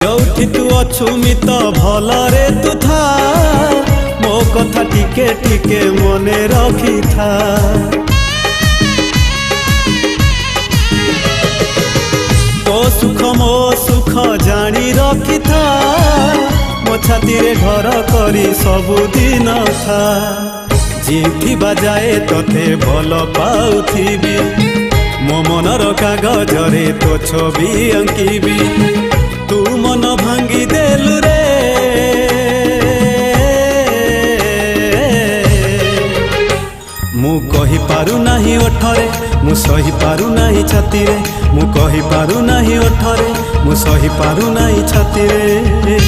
जोठी तू अछुमित भलरे तू था मो कथा टिके टिके मने रखी था। तो सुख मो सुख जानी रखी था मो छाती रे घर करी सबुदिन था। जिथि बाजाए तोते भल पाउथिबी मो मनर कागजरे तो छवि अंकिबी। तू मन भांगी देलु रे मु कहि पारु नाही ओठरे मु सही पारु नाही छाती रे। मु कहि पारु नाही ओठरे मु सही पारु नाही छाती रे।